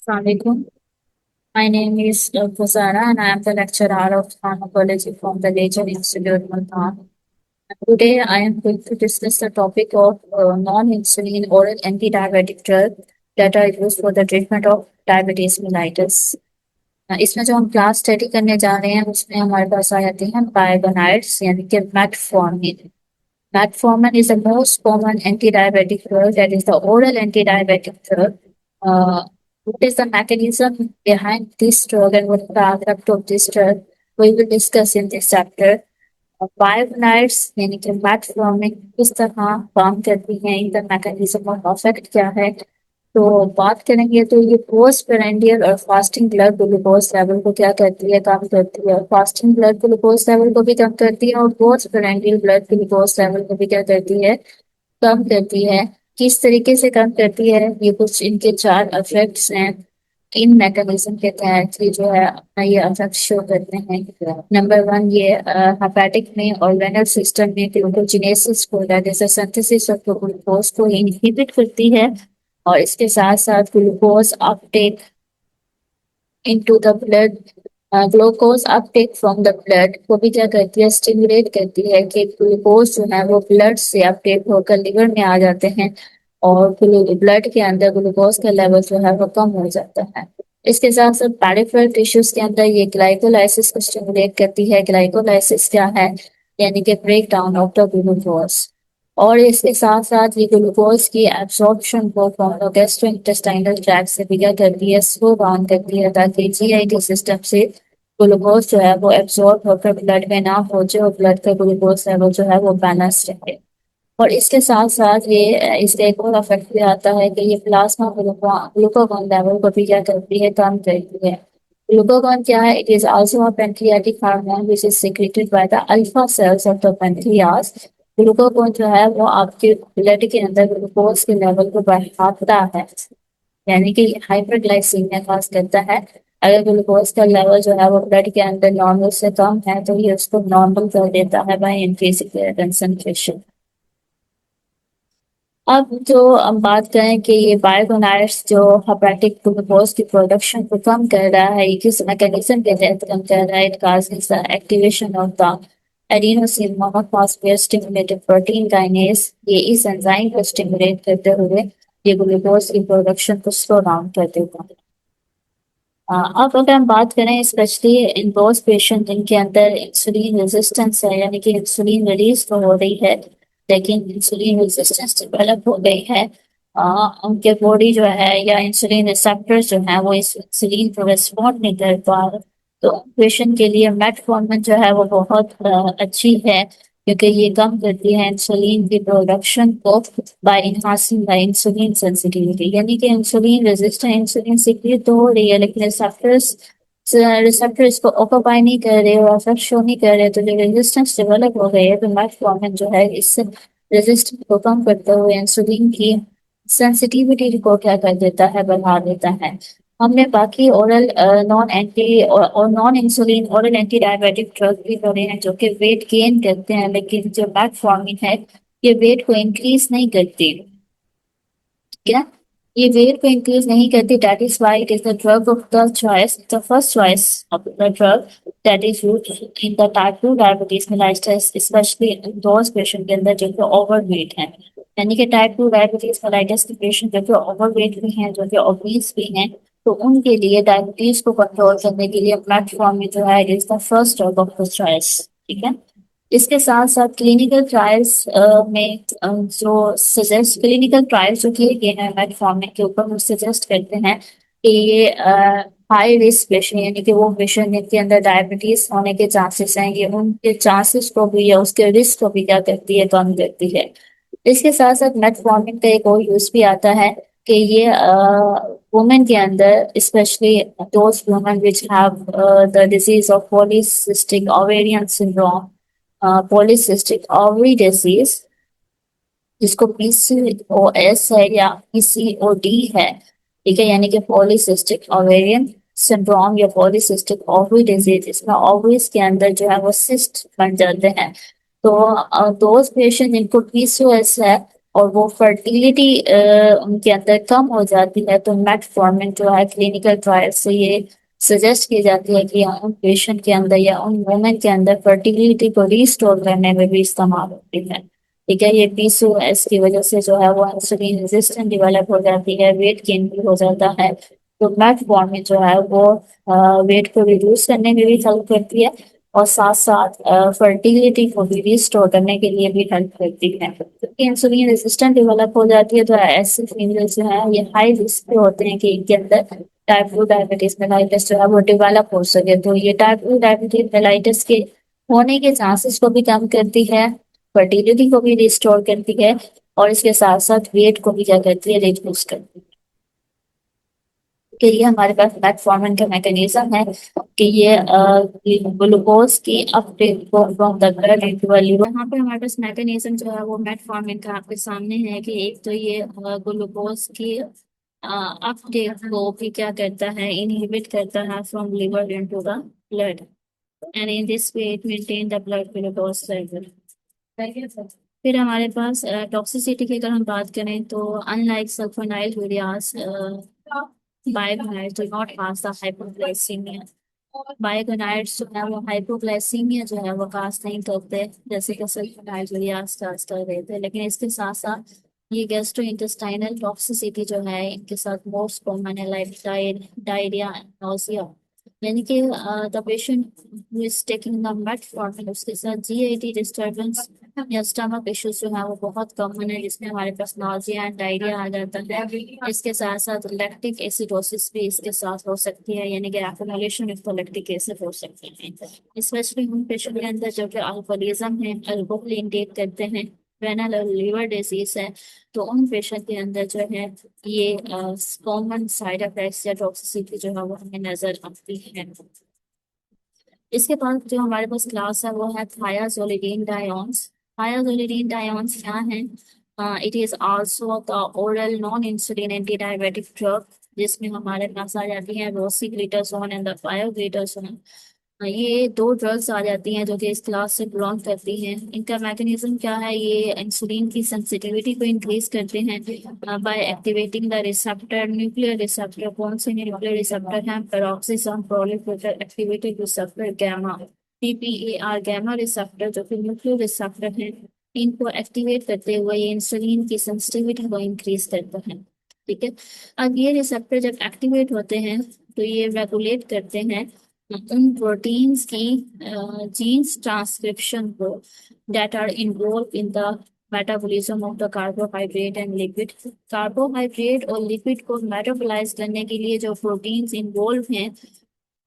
Assalamualaikum. My name is Fuzara and I am the lecturer of pharmacology from the Leger Institute, Multan. Today I am going to discuss the topic of non-insulin oral anti-diabetic drug that are used for the treatment of diabetes mellitus. इसमें जो हम class study करने जा रहे हैं उसमें हमारे पास आ जाते हैं बाइगोनाइड्स यानी कि metformin. Metformin is the most common anti-diabetic drug, that is the oral anti-diabetic drug. What is the mechanism behind this drug and what is the effect of this drug? We will discuss in this chapter. Biogenides यानी कि metformin किस तरह काम करती हैं, इनका mechanism और effect क्या है. तो बात करेंगे तो ये पोस्ट पेरेंडियल और फास्टिंग ब्लड ग्लूकोज लेवल को क्या करती है, कम करती है. फास्टिंग ब्लड ग्लूकोज लेवल को भी कम करती है और post prandial blood glucose level को भी क्या करती है, कम करती है. किस तरीके से कम करती है, ये कुछ इनके चार इफेक्ट्स हैं. इन मैकेनिज्म के तहत ये जो है अपना ये इफेक्ट शो करते हैं. नंबर वन, ये हेपेटिक में और रेनल सिस्टम में ग्लूकोजिनेसिस को, that is synthesis of glucose को इनहिबिट करती है. और इसके साथ साथ glucose Uptake into the blood, glucose Uptake from the blood को भी क्या करती है, स्टिमुलेट करती है कि ग्लूकोज जो है वो ब्लड से अपटेक होकर लिवर में आ जाते हैं और ब्लड के अंदर ग्लूकोज का लेवल जो है वो कम हो जाता है. इसके साथ साथ पेरिफेरल टिश्यूज के अंदर ये ग्लाइकोलाइसिस को स्टिमुलेट करती है. ग्लाइकोलाइसिस क्या है, यानी कि break down of the glucose. और इसके साथ साथ ये ग्लूकोज की एब्जॉर्प्शन को फ्रॉम द गैस्ट्रोइंटेस्टाइनल ट्रैक्ट से भी क्या करती है, स्लो डाउन करती है, ताकि जीआईटी सिस्टम से ग्लूकोज जो है वो एब्जॉर्ब होकर ब्लड में ना पहुंचे और ब्लड का ग्लूकोज लेवल जो है वो बैलेंस रहे. और इसके साथ साथ ये इसका एक और इफेक्ट भी आता है कि ये प्लाज्मा ग्लूकोगोन लेवल को भी क्या करती है, कम करती है. ग्लूकोगोन क्या है, it is also a pancreatic hormone which is secreted by the alpha cells of the pancreas. Glucagon जो है वो आपके ब्लड के अंदर ग्लूकोज के लेवल को बढ़ाता है, यानी कि हाइपरग्लाइसीमिया कॉज करता है. अगर ग्लूकोज का लेवल जो है वो ब्लड के अंदर नॉर्मल से कम है तो ये उसको नॉर्मल कर देता है बाय इंक्रीजिंग कंसंट्रेशन. अब जो हम बात करें कि ये बायोगोनाइड्स जो हेपेटिक ग्लूकोज की प्रोडक्शन को कम कर रहा है, ये किस मैकेनिज्म के तहत कम कर रहा है. It causes the activation of the adenosine monophosphate stimulated protein kinase. ये इस एंजाइम को स्टिमुलेट करते हुए ये ग्लूकोज की प्रोडक्शन को स्लो डाउन कर देता है. अब अगर हम बात करें स्पेशली इन दोज पेशेंट जिनके अंदर इंसुलिन रेजिस्टेंस है, यानी कि इंसुलिन रिलीज तो हो रही है लेकिन इंसुलिन रेजिस्टेंस डेवलप हो गई है, उनके बॉडी जो है या इंसुलिन रिसेप्टर्स जो है वो इस इंसुलिन को रिस्पॉन्ड नहीं कर पा रहे, तो पेशेंट के लिए मेटफॉर्मिन जो है वो बहुत अच्छी है, क्योंकि ये कम करती है इंसुलिन की प्रोडक्शन को by enhancing the insulin sensitivity. यानी कि इंसुलिन रेजिस्टेंट इंसुलिन सिक्रिएट तो हो रही है लेकिन रिसेप्टर इसको ऑक्यूपाई नहीं कर रहे और अफेक्ट शो नहीं कर रहे, तो जो रेजिस्टेंस डेवलप हो गई है तो मेटफॉर्मिन जो है इससे रेजिस्टेंस को कम करते हुए इंसुलिन की सेंसिटिविटी को क्या कर देता है, बढ़ा देता है. हमने बाकी ओरल नॉन एंटी और non insulin oral anti diabetic drug भी पढ़े हैं जो कि वेट गेन करते हैं, लेकिन जो मेटफॉर्मिन है ये वेट को इंक्रीज नहीं करती. क्या, ये वेट को इंक्रीज नहीं करती. That is why it is the drug of the choice, the first choice of the drug that is used in the type 2 diabetes mellitus, specially those patient के अंदर जो कि ओवरवेट है. यानी कि टाइप 2 डायबिटीज मेलाइटस के patient जो कि ओवरवेट भी हैं, जो कि ओबीस भी हैं, तो उनके लिए डायबिटीज को कंट्रोल करने के लिए मेटफॉर्मिन जो है it is the first drug of the choice. ठीक है. इसके साथ साथ क्लिनिकल ट्रायल्स में जो सजेस्ट क्लिनिकल ट्रायल्स जो किए गए हैं मेटफॉर्मिन के ऊपर, वो सजेस्ट करते हैं कि ये हाई रिस्क पेशेंट, यानी कि वो पेशेंट जिनके अंदर डायबिटीज होने के चांसेस हैं, ये उनके चांसेस को भी या उसके रिस्क को भी क्या करती है, कम करती है. इसके साथ साथ मेटफॉर्मिन का एक और यूज भी आता है कि ये वुमेन के अंदर, specially those women which have the disease of polycystic ovarian syndrome, polycystic ovary disease, जिसको पीसीओएस है या पीसीओडी है. ठीक है, यानी कि पॉलीसिस्टिक ओवेरियन सिंड्रोम या पॉलीसिस्टिक ओवरी डिजीज, इसमें ओवरीज के अंदर जो है वो सिस्ट बन जाते हैं. तो दोज पेशेंट जिनको पीसीओएस है और वो फर्टिलिटी उनके अंदर कम हो जाती है, तो मेटफॉर्मिन जो है क्लिनिकल ट्रायल से ये सजेस्ट की जाती है कि उन पेशेंट के अंदर या उन वुमेन के अंदर फर्टिलिटी को रिस्टोर करने में भी इस्तेमाल होती है। ठीक है, ये पीसीओएस की वजह से जो है वो इंसुलिन रेजिस्टेंट डेवलप हो जाती है, वेट गेन भी हो जाता है। तो मेटफॉर्मिन जो है वो वेट को रिड्यूस करने में भी हेल्प करती है, और साथ साथ फर्टिलिटी को भी रिस्टोर करने के लिए भी हेल्प करती है। क्योंकि इंसुलिन रेजिस्टेंट डेवलप हो जाती है तो ऐसे फीमेल जो है ये हाई रिस्क पे होते हैं कि इनके अंदर टाइप 2 डायबिटीज मेलाइटिस जो है वो डेवलप हो सके। तो ये टाइप 2 डायबिटीज मेलाइटिस के होने के चांसेस को भी कम करती है, फर्टिलिटी को भी रिस्टोर करती है, और इसके साथ साथ वेट को भी क्या करती है, रिड्यूस करती है। कि ये हमारे पास मेटफॉर्मिन का मैकेनिज्म है कि ये ग्लूकोज की अपटेक को from the blood into a liver. यहाँ पे हमारे पास मैकेनिज्म जो है वो मेटफॉर्मिन का आपके सामने है कि एक तो ये ग्लूकोज की अपटेक को भी क्या करता है, इनहिबिट करता है from liver into the blood, and in this way it maintain the blood glucose level. फिर हमारे पास टॉक्सिसिटी की अगर हम बात करें तो unlike sulphonylureas biguanides do not pass the hypoglycaemia. Biguanides जो है वो हाइपोग्लाइसीमिया जो है वो काज नहीं करते, जैसे कि सल्फोनाइल यूरियास काज कर रहे थे। लेकिन इसके साथ साथ ये गैस्ट्रो इंटेस्टाइनल टॉक्सिसिटी जो है इनके साथ मोस्ट कॉमन है, लाइक डायरिया एंड नोजिया। यानी कि the patient who is taking the metformin उसके साथ जीआईटी डिस्टरबेंस या स्टमक इश्यूज जो है वो बहुत कॉमन है, जिसमें हमारे पास नाउजिया एंड डायरिया आ जाता है। इसके साथ साथ लैक्टिक एसिडोसिस भी इसके साथ हो सकती है, यानी कि एक्युमुलेशन ऑफ लैक्टिक एसिड हो सकते हैं, स्पेशली उन पेशेंट के अंदर जो कि अल्कोहलिज्म है, अल्कोहल इंटेक करते हैं, रेनल और लीवर डिजीज है। तो उन पेशेंट के अंदर जो है ये कॉमन साइड इफेक्ट्स या टॉक्सिसिटी जो है वो हमें नजर आती है। इसके बाद जो हमारे पास क्लास है वो है थायाजोलिडीन डायोन्स। थायाजोलिडीन डायोन्स क्या है? It is also the oral non insulin anti diabetic drug, जिसमें हमारे पास आ जाती है रोसिग्लिटासोन एंड द पायोग्लिटासोन। ये दो ड्रग्स आ जाती हैं जो कि इस क्लास से बिलोंग करती हैं। इनका मैकेनिज्म क्या है? ये इंसुलिन की सेंसिटिविटी को इंक्रीज करते हैं by activating the receptor, nuclear receptor. कौन से न्यूक्लियर रिसेप्टर हैं? Peroxisome proliferator activated receptor gamma, PPAR gamma receptor, जो कि न्यूक्लियर रिसेप्टर हैं। इनको एक्टिवेट करते हुए ये इंसुलिन की सेंसिटिविटी को इंक्रीज करता है। ठीक है, अब ये रिसेप्टर जब एक्टिवेट होते हैं तो ये रेगुलेट करते हैं उन प्रोटीन्स की जीन्स ट्रांसक्रिप्शन को that are involved in the metabolism of the carbohydrate and lipid। Carbohydrate और लिपिड को मेटाबोलाइज करने के लिए जो प्रोटीन्स इन्वॉल्व हैं,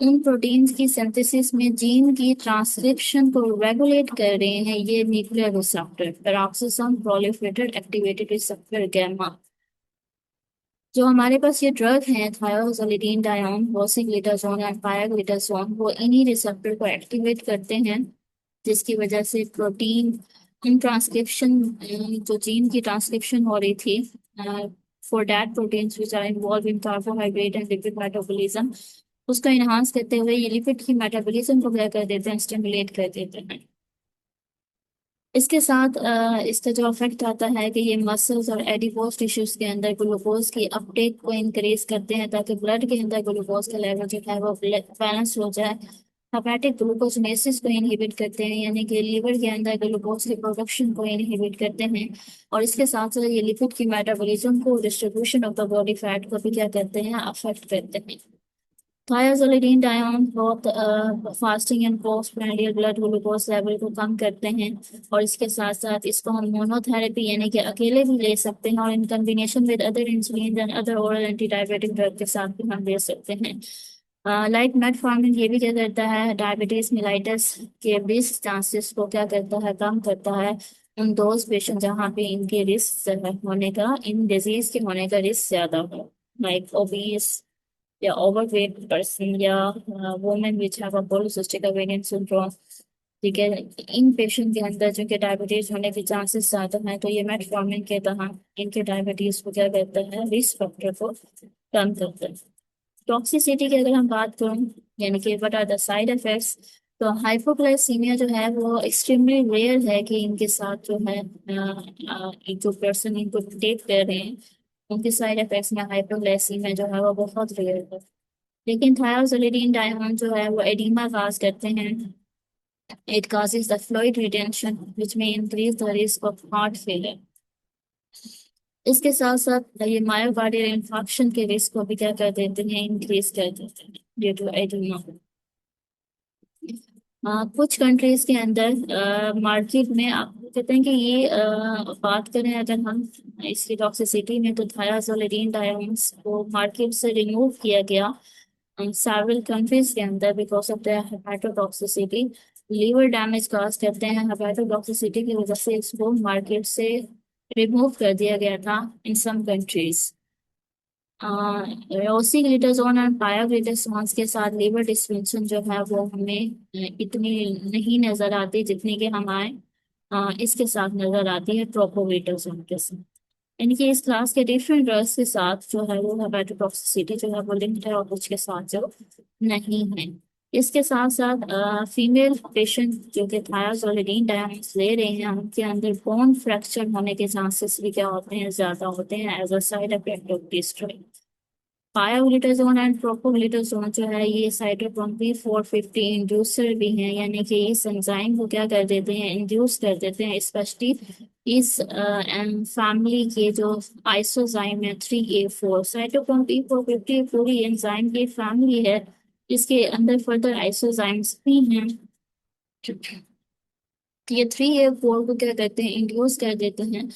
उन प्रोटीन्स की सिंथेसिस में जीन की ट्रांसक्रिप्शन को रेगुलेट कर रहे हैं ये nuclear receptor, peroxisome proliferated activated receptor gamma. जो हमारे पास ये ड्रग है थायोजोलिडीन डायोन, रोसिग्लिटासोन एंड पायोग्लिटासोन, वो इन्हीं रिसेप्टर को एक्टिवेट करते हैं, जिसकी वजह से प्रोटीन इन ट्रांसक्रिप्शन, जो जीन की ट्रांसक्रिप्शन हो रही थी for that proteins which are involve in carbohydrate and lipid metabolism, उसको इनहांस करते हुए ये लिपिड की मेटाबॉलिज्म को क्या कर देते हैं, स्टिमुलेट कर देते हैं। इसके साथ इसका जो इफेक्ट आता है कि ये मसल्स और एडिपोज टिश्यूज के अंदर ग्लूकोज की अपटेक को इंक्रीज करते हैं, ताकि ब्लड के अंदर ग्लूकोज का लेवल जो है वो बैलेंस हो जाए। हेपेटिक ग्लूकोजनेसिस को इनहिबिट करते हैं, यानी कि लीवर के अंदर ग्लूकोज की प्रोडक्शन को इनहिबिट करते हैं। और इसके साथ साथ ये लिपिड की मेटाबॉलिज्म को, distribution of the body fat को भी क्या करते हैं, अफेक्ट करते हैं। थायोजोलिडीन डायोन बहुत fasting and post primary blood glucose level को कम करते हैं, और इसके साथ साथ इसको हम मोनोथेरेपी यानी कि अकेले भी ले सकते हैं, और in combination with other insulin and other oral anti diabetic drug के साथ भी हम ले सकते हैं। लाइक मेटफॉर्मिन ये भी क्या करता है, डायबिटीज मिलाइटिस के रिस्क चांसेस को क्या करता है, कम करता है। उन दोज पेशेंट जहाँ पे इनके रिस्क होने का, इन डिजीज के होने का रिस्क ज्यादा हो, लाइक ओबीस या ओवरवेट पर्सन या women which have a polycystic ovarian syndrome. ठीक है, इन पेशेंट के अंदर जो कि डायबिटीज होने के चांसेस ज्यादा हैं, तो ये मेटफॉर्मिन के तहत इनके डायबिटीज को क्या करता है, रिस्क फैक्टर को कम करता है। टॉक्सिसिटी की अगर हम बात करें, यानी कि what are the side effects, तो हाइपोग्लाइसीमिया जो है वो एक्सट्रीमली रेयर है कि इनके साथ जो है जो पर्सन इनको टेक कर रहे हैं उनके साइड इफेक्ट्स में हाइपोग्लाइसीमिया जो है वो बहुत रेयर है। लेकिन थायोजोलिडीन डायमंड जो है वो एडिमा काज करते हैं। It causes the fluid retention, which may increase the risk of heart failure. इसके साथ साथ ये मायोकार्डियल इंफार्क्शन के रिस्क को भी क्या कर देते हैं, इंक्रीज कर देते हैं ड्यू टू एडिमा। कुछ कंट्रीज के अंदर मार्केट में आप कहते हैं कि ये बात करें अगर हम इसकी टॉक्सिसिटी में, तो थायाजोलिडीन डायमंड्स को मार्केट से रिमूव किया गया several countries के अंदर because of the hepatotoxicity. Liver damage cause करते हैं, हेपाटोटॉक्सिसिटी की वजह से इसको मार्केट से रिमूव कर दिया गया था इन सम कंट्रीज। रोसिग्लिटाजोन और पायाग्लिटाजोन के साथ लीवर डिस्फंक्शन जो है वो हमें इतनी नहीं नजर आती जितनी कि हमारे इसके साथ नजर आती है प्रोपोविटाजोन के साथ। इनकी इस क्लास के डिफरेंट ड्रग्स के साथ जो है वो हेपाटोटॉक्सिसिटी जो है वो लिंक्ड है और कुछ के साथ जो नहीं है। इसके साथ साथ फीमेल पेशेंट जो कि थायाजोलिडीन डायमंड्स ले रहे हैं उनके अंदर बोन फ्रैक्चर होने के चांसेस भी क्या होते हैं, ज्यादा होते हैं as a side effect of destroy. Pioglitazone and propoglitazone जो है ये साइटोक्रोम P450 इंड्यूसर भी हैं, यानी कि इस एंजाइम को क्या कर देते हैं, इंड्यूस कर देते हैं। स्पेशली इस फैमिली के जो आइसोजाइम है 3A4, साइटोक्रोम P450 पूरी एंजाइम की फैमिली है। इसके अंदर फर्दर आइसोजाइम्स भी हैं। ये 3A4 को क्या करते हैं, इंड्यूस कर देते हैं,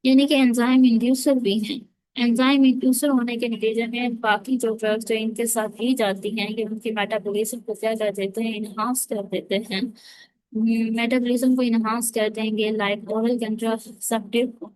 यानी कि एंजाइम इंड्यूसर भी हैं। एंजाइम इंड्यूसर होने के नतीजे में बाकी जो ड्रग्स जो इनके साथ दी जाती हैं ये उनकी मेटाबॉलिज्म को क्या कर देते हैं, इनहांस कर देते हैं। मेटाबॉलिज्म को इनहांस कर देंगे, लाइक ओरल कंट्रासेप्टिव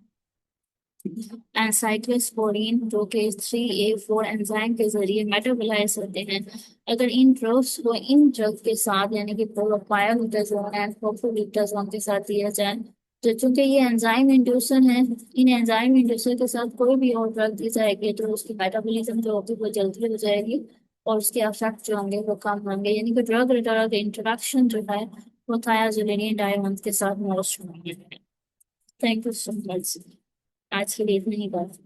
एनसाइक्लोस्पोरीन जो कि 3A4 एंजाइम के जरिए मेटाबोलाइज होते हैं। अगर इन ड्रग्स को इन ड्रग के साथ यानी कि पायोग्लिटाजोन एंड प्रोपोग्लिटाजोन के साथ दिया जाए, तो चूंकि ये एंजाइम इंड्यूसर हैं, इन एंजाइम इंड्यूसर के साथ कोई भी और ड्रग दी जाएगी तो उसकी मेटाबॉलिज्म जो होगी वो जल्दी हो जाएगी और उसके इफेक्ट जो होंगे वो कम होंगे, यानी कि ड्रग ड्रग इंटरेक्शन जो है वो थायाजोलिडीन डायमंड के साथ मोस्ट होंगे। Thank you so much. आज के लिए इतना ही बात।